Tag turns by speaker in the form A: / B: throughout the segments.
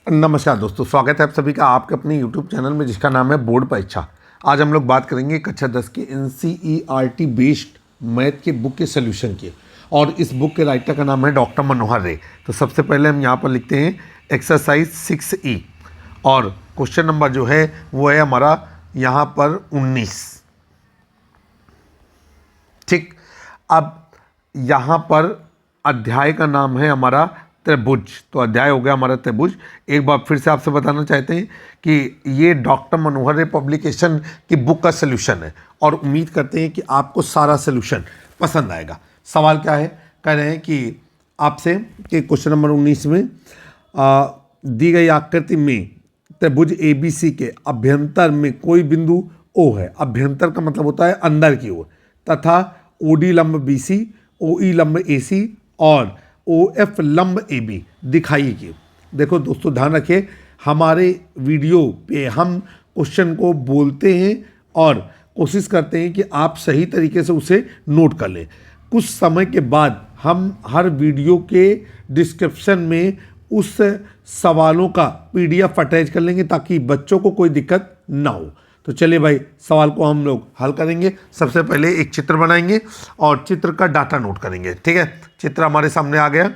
A: नमस्कार दोस्तों, स्वागत है आप सभी का आपके अपने YouTube चैनल में जिसका नाम है बोर्ड परीक्षा। आज हम लोग बात करेंगे कक्षा 10 के NCERT बेस्ड मैथ के बुक के सोल्यूशन की, और इस बुक के राइटर का नाम है डॉक्टर मनोहर रे। तो सबसे पहले हम यहाँ पर लिखते हैं एक्सरसाइज 6E, और क्वेश्चन नंबर जो है वो है हमारा यहाँ पर 19। ठीक, अब यहाँ पर अध्याय का नाम है हमारा त्रिभुज। तो अध्याय हो गया हमारा त्रिभुज। एक बार फिर से आपसे बताना चाहते हैं कि ये डॉक्टर मनोहर रे पब्लिकेशन की बुक का सोल्यूशन है, और उम्मीद करते हैं कि आपको सारा सोल्यूशन पसंद आएगा। सवाल क्या है, कह रहे हैं कि आपसे कि क्वेश्चन नंबर 19 में दी गई आकृति में त्रिभुज ABC के अभ्यंतर में कोई बिंदु O है। अभ्यंतर का मतलब होता है अंदर की ओर, तथा OD लंब BC, OE लंब AC और OF लंब AB दिखाइए। देखो दोस्तों, ध्यान रखिए, हमारे वीडियो पे हम क्वेश्चन को बोलते हैं और कोशिश करते हैं कि आप सही तरीके से उसे नोट कर लें। कुछ समय के बाद हम हर वीडियो के डिस्क्रिप्शन में उस सवालों का PDF अटैच कर लेंगे ताकि बच्चों को कोई दिक्कत ना हो। तो चलिए भाई, सवाल को हम लोग हल करेंगे। सबसे पहले एक चित्र बनाएंगे और चित्र का डाटा नोट करेंगे। ठीक है, चित्र हमारे सामने आ गया।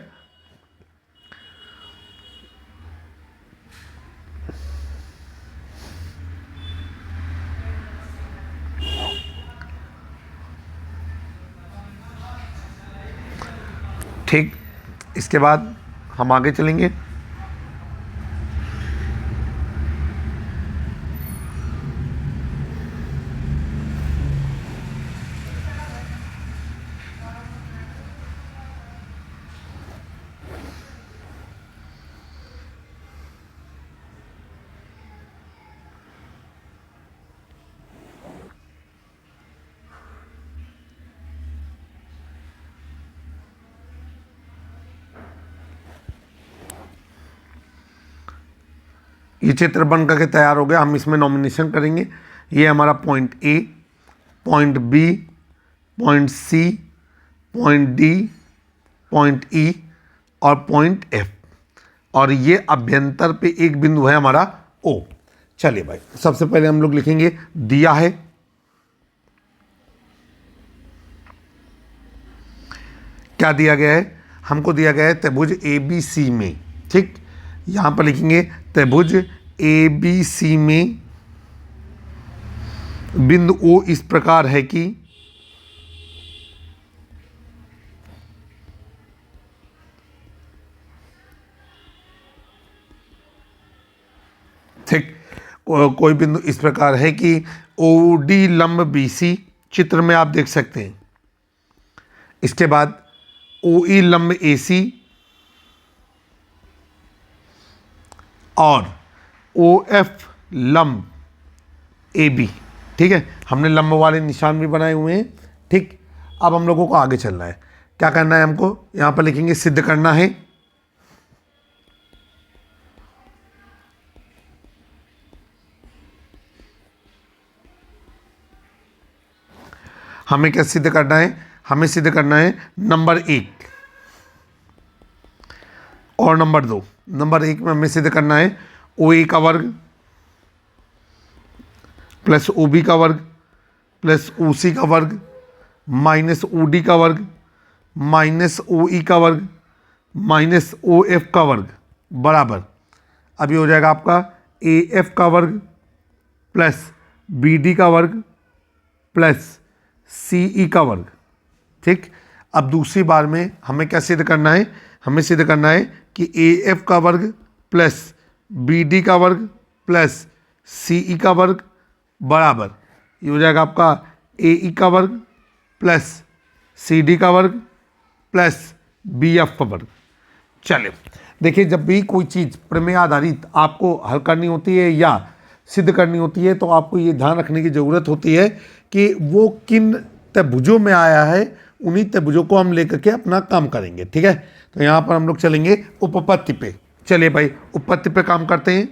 A: ठीक, इसके बाद हम आगे चलेंगे। ये चित्र बन करके तैयार हो गया। हम इसमें नॉमिनेशन करेंगे। ये हमारा point A, point B, point C, point D, point E और पॉइंट F, और ये अभ्यंतर पे एक बिंदु है हमारा O। चलिए भाई, सबसे पहले हम लोग लिखेंगे दिया है। क्या दिया गया है? हमको दिया गया है त्रिभुज ABC में। ठीक, यहां पर लिखेंगे त्रिभुज ABC में बिंदु O इस प्रकार है कि ठीक, कोई बिंदु इस प्रकार है कि OD लंब BC चित्र में आप देख सकते हैं। इसके बाद OE लंब AC और OF लंब AB। ठीक है, हमने लंब वाले निशान भी बनाए हुए हैं। ठीक, अब हम लोगों को आगे चलना है। क्या करना है हमको? यहां पर लिखेंगे सिद्ध करना है। हमें क्या सिद्ध करना है? हमें सिद्ध करना है नंबर 1 और नंबर 2। नंबर 1 में हमें सिद्ध करना है OA का वर्ग प्लस OB का वर्ग प्लस OC का वर्ग माइनस OD का वर्ग माइनस OE का वर्ग माइनस OF का वर्ग बराबर, अब ये हो जाएगा आपका AF का वर्ग प्लस BD का वर्ग प्लस CE का वर्ग। ठीक, अब दूसरी बार में हमें क्या सिद्ध करना है? हमें सिद्ध करना है कि AF का वर्ग प्लस BD का वर्ग प्लस CE का वर्ग बराबर, ये हो जाएगा आपका AE का वर्ग प्लस CD का वर्ग प्लस BF का वर्ग। चलिए देखिए, जब भी कोई चीज़ प्रमेय आधारित आपको हल करनी होती है या सिद्ध करनी होती है, तो आपको ये ध्यान रखने की ज़रूरत होती है कि वो किन त्रिभुजों में आया है। उन्हीं त्रिभुजों को हम लेकर के अपना काम करेंगे। ठीक है, तो यहाँ पर हम लोग चलेंगे उपपत्ति पे। चलिए भाई, उपपत्ति पे काम करते हैं।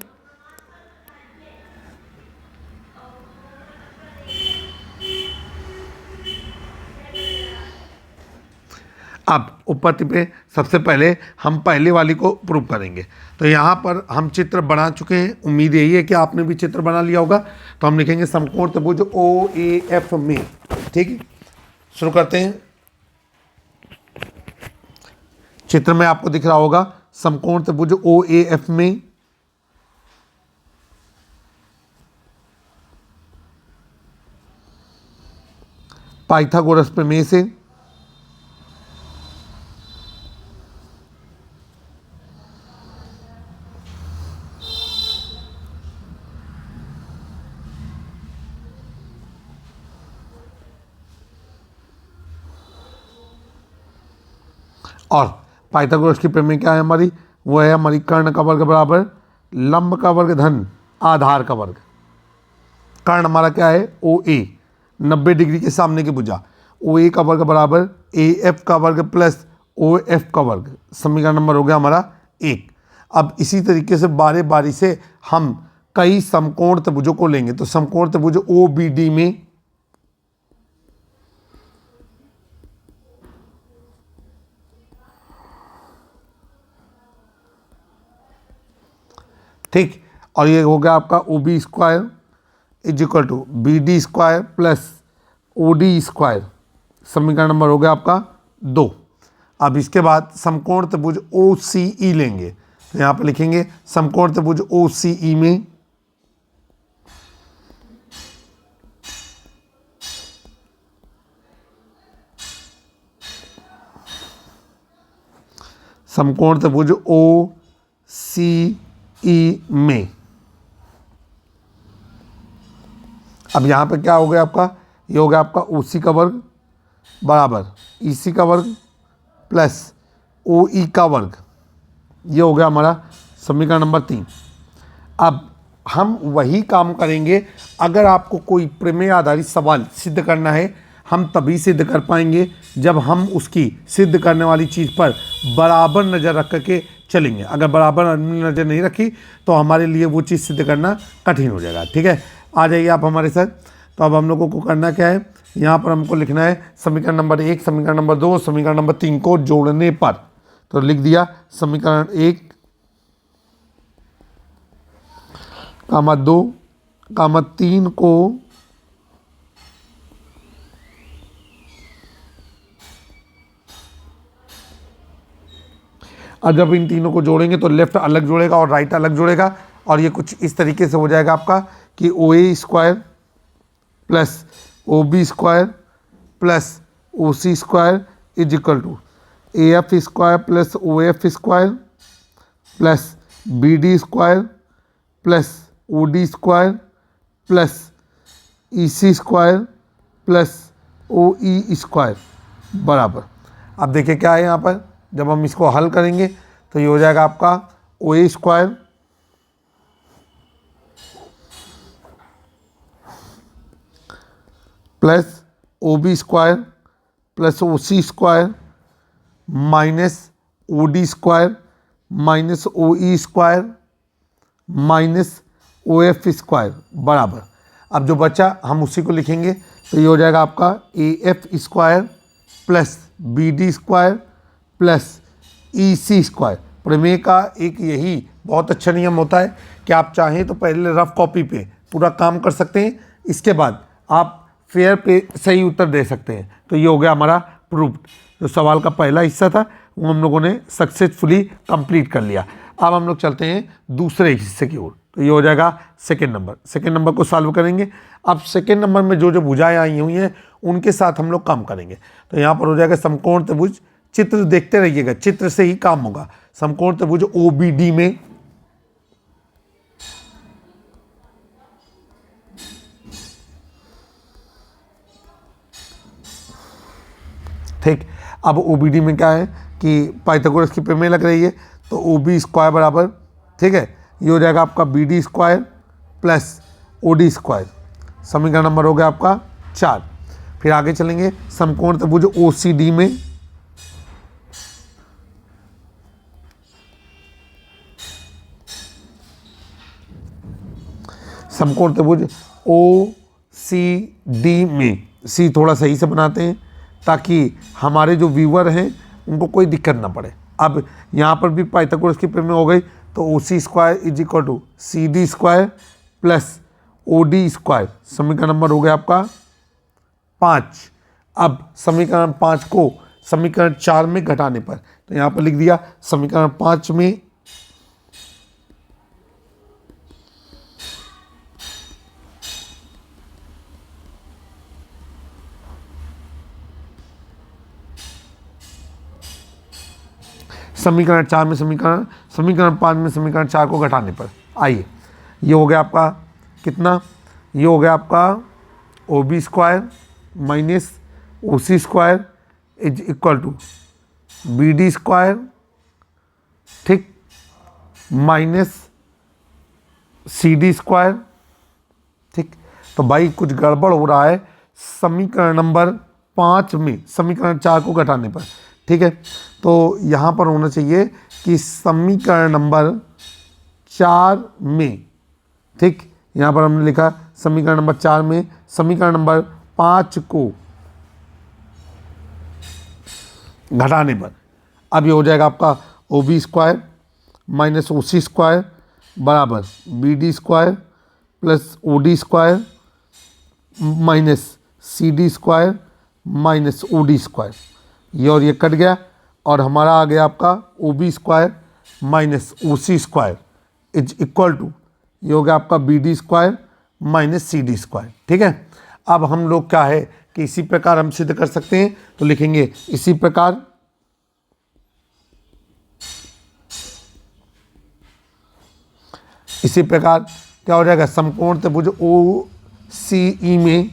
A: अब उपपत्ति पे सबसे पहले हम पहले वाली को प्रूव करेंगे। तो यहाँ पर हम चित्र बना चुके हैं, उम्मीद यही है कि आपने भी चित्र बना लिया होगा। तो हम लिखेंगे समकोण त्रिभुज ओ ए एफ में। ठीक है, शुरू करते हैं। चित्र में आपको दिख रहा होगा समकोण त्रिभुज ओ ए एफ में पाइथागोरस प्रमेय से और पाइथागोरस की प्रमेय क्या है हमारी, वो है हमारी कर्ण का वर्ग बराबर लंब का वर्ग धन आधार का वर्ग। कर्ण हमारा क्या है ओ ए, 90 डिग्री के सामने की भुजा। ओ ए का वर्ग बराबर ए एफ का वर्ग प्लस ओ एफ का वर्ग। समीकरण नंबर हो गया हमारा 1। अब इसी तरीके से बारी बारी से हम कई समकोण त्रिभुजों को लेंगे। तो समकोण त्रिभुज ओ बी डी में ठीक, और ये हो गया आपका O B square is equal to B D square plus O D square. समीकरण नंबर हो गया आपका 2। अब इसके बाद समकोण त्रिभुज ओ सी ई लेंगे। तो यहाँ पर लिखेंगे समकोण त्रिभुज ओ सी ई में समकोण त्रिभुज ओ सी ई में। अब यहाँ पे क्या हो गया आपका, ये हो गया आपका ओ सी का वर्ग बराबर ई सी का वर्ग प्लस ओ ई का वर्ग। ये हो गया हमारा समीकरण नंबर 3। अब हम वही काम करेंगे। अगर आपको कोई प्रमेय आधारित सवाल सिद्ध करना है, हम तभी सिद्ध कर पाएंगे जब हम उसकी सिद्ध करने वाली चीज़ पर बराबर नज़र रख करके चलेंगे। अगर बराबर नज़र नहीं रखी तो हमारे लिए वो चीज़ सिद्ध करना कठिन हो जाएगा। ठीक है, आ जाइए आप हमारे साथ। तो अब हम लोगों को करना क्या है, यहाँ पर हमको लिखना है समीकरण नंबर 1, समीकरण नंबर 2, समीकरण नंबर 3 को जोड़ने पर। तो लिख दिया समीकरण 1 कामा 2 कामा 3 को और जब इन तीनों को जोड़ेंगे तो लेफ्ट अलग जोड़ेगा और राइट अलग जोड़ेगा। और ये कुछ इस तरीके से हो जाएगा आपका कि O A square plus O B square plus O C square is equal to A F square plus O F square plus B D square plus O D square plus E C square plus O E square बराबर। अब देखिए क्या है यहाँ पर, जब हम इसको हल करेंगे तो ये हो जाएगा आपका O A square plus O B square plus O C square minus O D square minus O E square minus O F square बराबर। अब जो बचा हम उसी को लिखेंगे। तो ये हो जाएगा आपका A F square plus B D square plus E C square. प्रमेय का एक यही बहुत अच्छा नियम होता है कि आप चाहें तो पहले रफ कॉपी पे पूरा काम कर सकते हैं, इसके बाद आप फेयर पे सही उत्तर दे सकते हैं। तो ये हो गया हमारा प्रूफ। जो सवाल का पहला हिस्सा था वो हम लोगों ने सक्सेसफुली कंप्लीट कर लिया। अब हम लोग चलते हैं दूसरे हिस्से की ओर। तो ये हो जाएगा सेकेंड नंबर। सेकेंड नंबर को सॉल्व करेंगे। अब सेकेंड नंबर में जो जो भुजाएँ आई हुई हैं उनके साथ हम लोग काम करेंगे। तो यहाँ पर हो जाएगा समकोण त्रिभुज। चित्र देखते रहिएगा, चित्र से ही काम होगा। समकोण त्रिभुज ओ बी डी में ठीक। अब ओ बी डी में क्या है कि पाइथागोरस की प्रमेय लग रही है। तो ओ बी स्क्वायर बराबर, ठीक है, ये हो जाएगा आपका B D square plus O D square. समीकरण नंबर हो गया आपका 4। फिर आगे चलेंगे समकोण त्रिभुज ओ सी डी में समकोण त्रिभुज ओ सी डी में सी थोड़ा सही से बनाते हैं ताकि हमारे जो व्यूअर हैं उनको कोई दिक्कत ना पड़े। अब यहाँ पर भी पाइथागोरस की प्रमेय हो गई, तो O C square is equal to C D square plus O D square, समीकरण नंबर हो गया आपका 5। अब समीकरण 5 को समीकरण 4 में घटाने पर, तो यहाँ पर लिख दिया समीकरण 5 में समीकरण 4 में समीकरण 5 में समीकरण 4 को घटाने पर, आइए ये हो गया आपका कितना, ये हो गया आपका O B square minus O C square is equal to B D square, ठीक, माइनस सी डी स्क्वायर, ठीक। तो भाई कुछ गड़बड़ हो रहा है समीकरण नंबर 5 में समीकरण 4 को घटाने पर, ठीक है। तो यहाँ पर होना चाहिए कि समीकरण नंबर 4 में, ठीक, यहाँ पर हमने लिखा समीकरण नंबर 4 में समीकरण नंबर 5 को घटाने पर, अब ये हो जाएगा आपका O B square minus O C square बराबर B D square plus O D square minus C D square minus O D square, ये और ये कट गया और हमारा आ गया आपका O B square minus O C square is equal to, ये हो गया आपका B D square minus C D square, ठीक है। अब हम लोग क्या है कि इसी प्रकार हम सिद्ध कर सकते हैं, तो लिखेंगे इसी प्रकार क्या हो जाएगा, समकोण त्रिभुज ओ सी ई में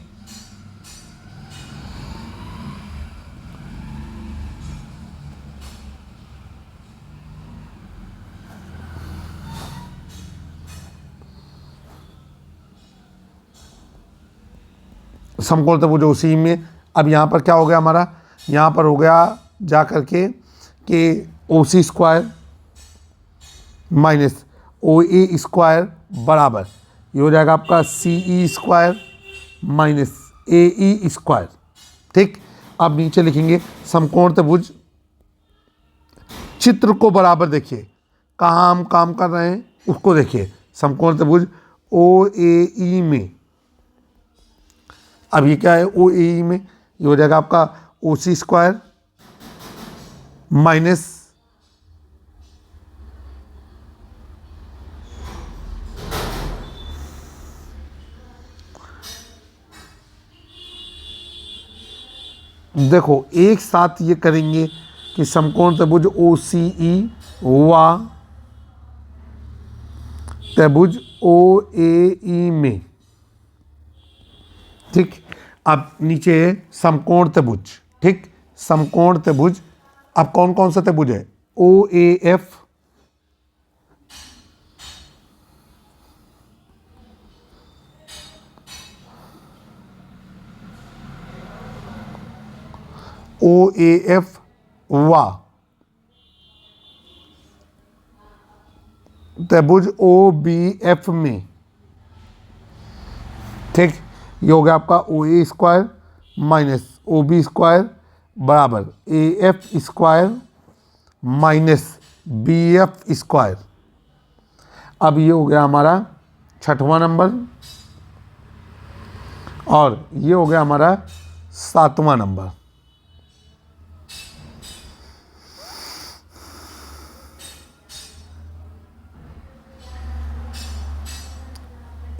A: समकोण त्रिभुज ओ सी में, अब यहाँ पर क्या हो गया हमारा, यहाँ पर हो गया जा करके कि ओ C square minus O A square बराबर, ये हो जाएगा आपका सी E square minus A E square, ठीक। अब नीचे लिखेंगे समकोण त्रिभुज, चित्र को बराबर देखिए, कहाँ हम काम कर रहे हैं उसको देखिए, समकोण त्रिभुज ओ ए ई में, अब ये क्या है ओ ए ई में, ये हो जाएगा आपका ओ सी स्क्वायर माइनस देखो एक साथ ये करेंगे कि समकोण त्रिभुज ओ सी ई व त्रिभुज ओ ए ई में, ठीक। अब नीचे है समकोण त्रिभुज, ठीक, समकोण त्रिभुज, अब कौन कौन सा त्रिभुज है, ओ A F, O A F व त्रिभुज ओ बी एफ में, ठीक, ये हो गया आपका O A square minus O B square बराबर A F square minus B F square. अब ये हो गया हमारा 6वां नंबर और ये हो गया हमारा 7वां नंबर।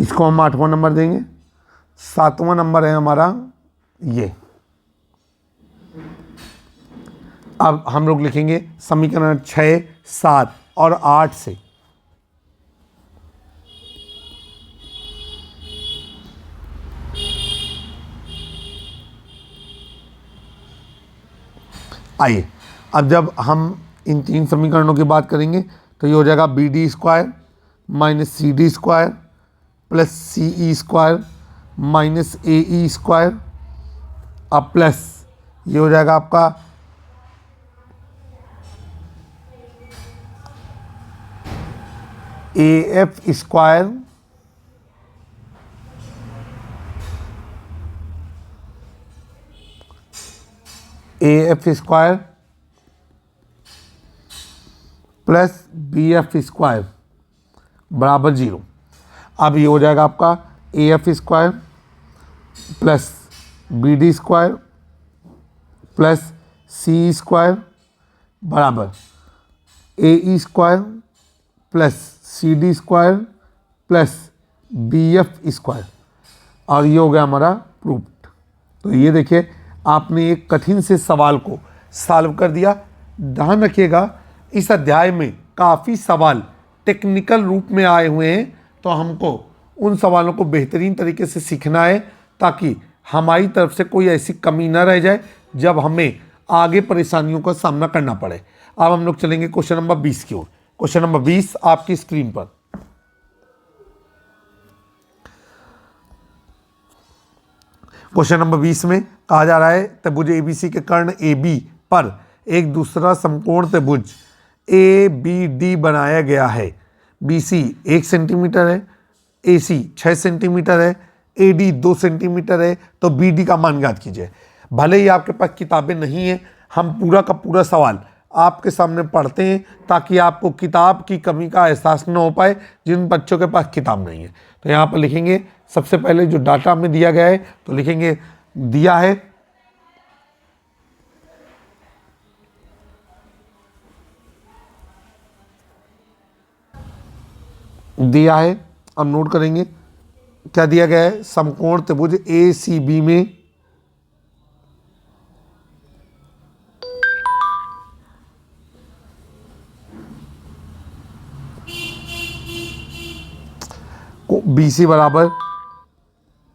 A: इसको हम 8वां नंबर देंगे, 7वां नंबर है हमारा ये। अब हम लोग लिखेंगे समीकरण 6, 7 और 8 से, आइए अब जब हम इन 3 समीकरणों की बात करेंगे तो ये हो जाएगा B D square minus C D square plus C E square minus A E square, अब प्लस ये हो जाएगा आपका A F square plus B F square बराबर 0। अब ये हो जाएगा आपका A F square plus B D square plus C square बराबर A E square plus C D square plus B F square, और ये हो गया हमारा प्रूफ्ड। तो ये देखिए आपने एक कठिन से सवाल को सॉल्व कर दिया। ध्यान रखिएगा इस अध्याय में काफ़ी सवाल टेक्निकल रूप में आए हुए हैं, तो हमको उन सवालों को बेहतरीन तरीके से सीखना है ताकि हमारी तरफ से कोई ऐसी कमी ना रह जाए जब हमें आगे परेशानियों का सामना करना पड़े। अब हम लोग चलेंगे क्वेश्चन नंबर 20 की ओर। क्वेश्चन नंबर 20 आपकी स्क्रीन पर। क्वेश्चन नंबर 20 में कहा जा रहा है त्रिभुज एबीसी के कर्ण ए बी पर एक दूसरा समकोण त्रिभुज ए बी डी बनाया गया है। बी सी 1 सेंटीमीटर है, ए सी 6 सेंटीमीटर है, ए डी 2 सेंटीमीटर है, तो बी डी का मान ज्ञात कीजिए। भले ही आपके पास किताबें नहीं हैं, हम पूरा का पूरा सवाल आपके सामने पढ़ते हैं ताकि आपको किताब की कमी का एहसास न हो पाए जिन बच्चों के पास किताब नहीं है। तो यहाँ पर लिखेंगे सबसे पहले जो डाटा हमें दिया गया है, तो लिखेंगे दिया है अब नोट करेंगे क्या दिया गया है। समकोण त्रिभुज ए सी बी में बी सी बराबर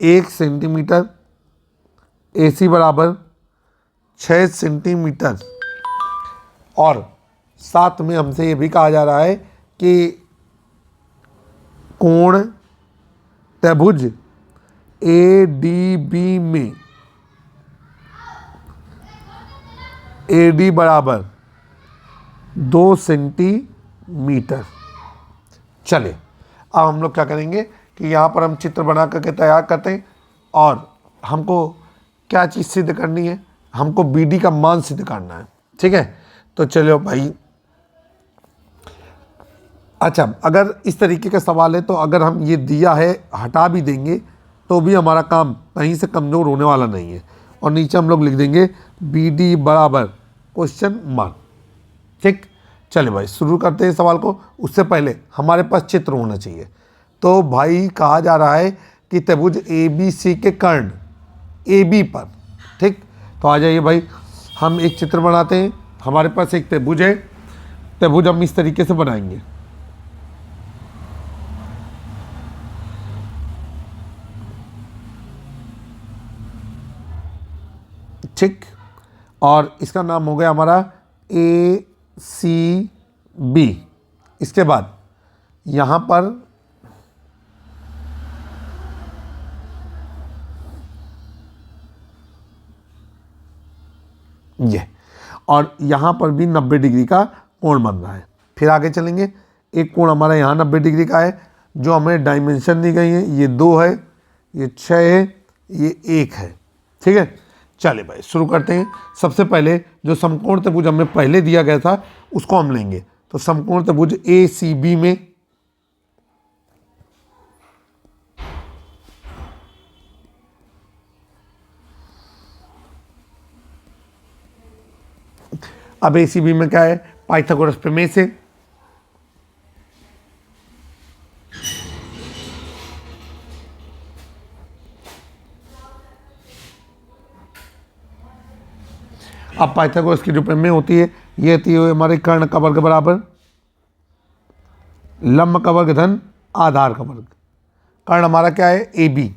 A: 1 सेंटीमीटर, ए सी बराबर 6 सेंटीमीटर, और साथ में हमसे ये भी कहा जा रहा है कि कोण त्रिभुज ए डी बी में ए डी बराबर 2 सेंटीमीटर। चले अब हम लोग क्या करेंगे कि यहाँ पर हम चित्र बना करके तैयार करते हैं, और हमको क्या चीज़ सिद्ध करनी है, हमको बी डी का मान सिद्ध करना है। ठीक है, तो चलो भाई। अच्छा, अगर इस तरीके का सवाल है तो अगर हम ये दिया है हटा भी देंगे तो भी हमारा काम कहीं से कमज़ोर होने वाला नहीं है, और नीचे हम लोग लिख देंगे बी डी बराबर क्वेश्चन मार्क। ठीक, चले भाई शुरू करते हैं सवाल को। उससे पहले हमारे पास चित्र होना चाहिए। तो भाई कहा जा रहा है कि त्रिभुज ए बी सी के कर्ण ए बी पर। ठीक, तो आ जाइए भाई हम एक चित्र बनाते हैं। हमारे पास एक त्रिभुज है, त्रिभुज हम इस तरीके से बनाएंगे। ठीक, और इसका नाम हो गया हमारा ए सी बी। इसके बाद यहाँ पर ये, और यहाँ पर भी 90 डिग्री का कोण बन रहा है। फिर आगे चलेंगे, एक कोण हमारा यहाँ 90 डिग्री का है, जो हमें डायमेंशन दी गई है, ये 2 है, ये 6 है, ये 1 है। ठीक है, चले भाई शुरू करते हैं। सबसे पहले जो समकोण त्रिभुज हमें पहले दिया गया था उसको हम लेंगे। तो समकोण त्रिभुज ए सी बी में अब ए सी बी में क्या है, पाइथागोरस प्रमेय से अब पाइथागोरस की जो प्रमेय होती है ये होती है हमारे कर्ण का वर्ग बराबर लंब का वर्ग धन आधार का वर्ग। कर्ण हमारा क्या है ए बी,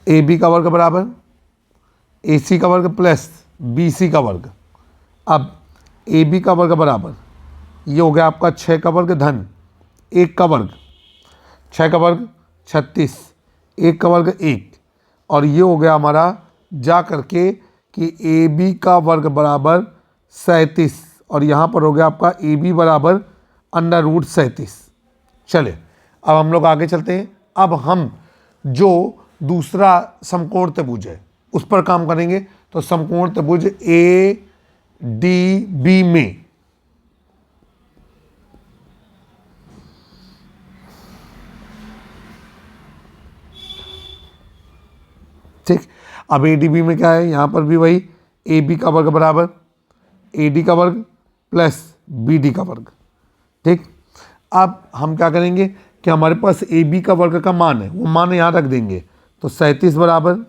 A: ए बी का वर्ग बराबर ए सी का वर्ग प्लस बी सी का वर्ग। अब ए बी का वर्ग बराबर ये हो गया आपका 6 का वर्ग धन 1 का वर्ग, 6 का वर्ग 36, 1 का वर्ग 1, और ये हो गया हमारा जा करके कि ए बी का वर्ग बराबर 37, और यहाँ पर हो गया आपका ए बी बराबर √37। चले अब हम लोग आगे चलते हैं। अब हम जो दूसरा समकोण त्रिभुज है उस पर काम करेंगे। तो समकोण त्रिभुज ए डी बी में ठीक। अब ADB में क्या है, यहाँ पर भी वही AB का वर्ग बराबर AD का वर्ग प्लस BD का वर्ग। ठीक। अब हम क्या करेंगे कि हमारे पास AB का वर्ग का मान है, वो मान यहाँ रख देंगे, तो 37 बराबर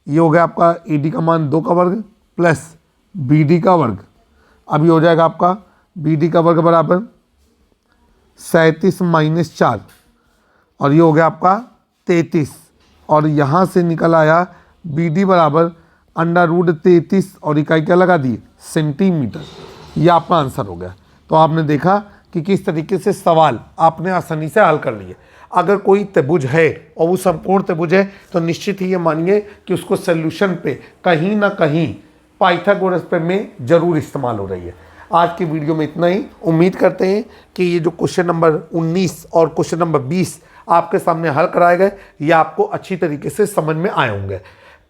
A: ये हो गया आपका AD का मान 2 का वर्ग प्लस BD का वर्ग। अब ये हो जाएगा आपका BD का वर्ग बराबर 37 माइनस 4 और ये हो गया आपका 33 और यहाँ से निकल आया BD बराबर √33 और इकाई क्या लगा दी, सेंटीमीटर। ये आपका आंसर हो गया। तो आपने देखा कि किस तरीके से सवाल आपने आसानी से हल कर लिए। अगर कोई त्रिभुज है और वो संपूर्ण त्रिभुज है तो निश्चित ही ये मानिए कि उसको सोल्यूशन पे कहीं ना कहीं पाइथागोरस पे में जरूर इस्तेमाल हो रही है। आज की वीडियो में इतना ही। उम्मीद करते हैं कि ये जो क्वेश्चन नंबर 19 और क्वेश्चन नंबर 20 आपके सामने हल कराए गए, ये आपको अच्छी तरीके से समझ में आए होंगे।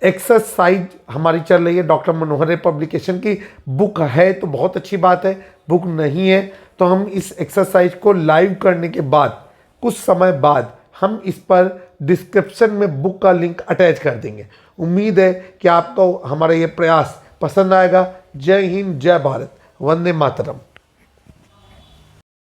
A: एक्सरसाइज हमारी चल रही है डॉक्टर मनोहर पब्लिकेशन की। बुक है तो बहुत अच्छी बात है, बुक नहीं है तो हम इस एक्सरसाइज को लाइव करने के बाद कुछ समय बाद हम इस पर डिस्क्रिप्शन में बुक का लिंक अटैच कर देंगे। उम्मीद है कि आपको हमारा ये प्रयास पसंद आएगा। जय हिंद, जय भारत, वंदे मातरम।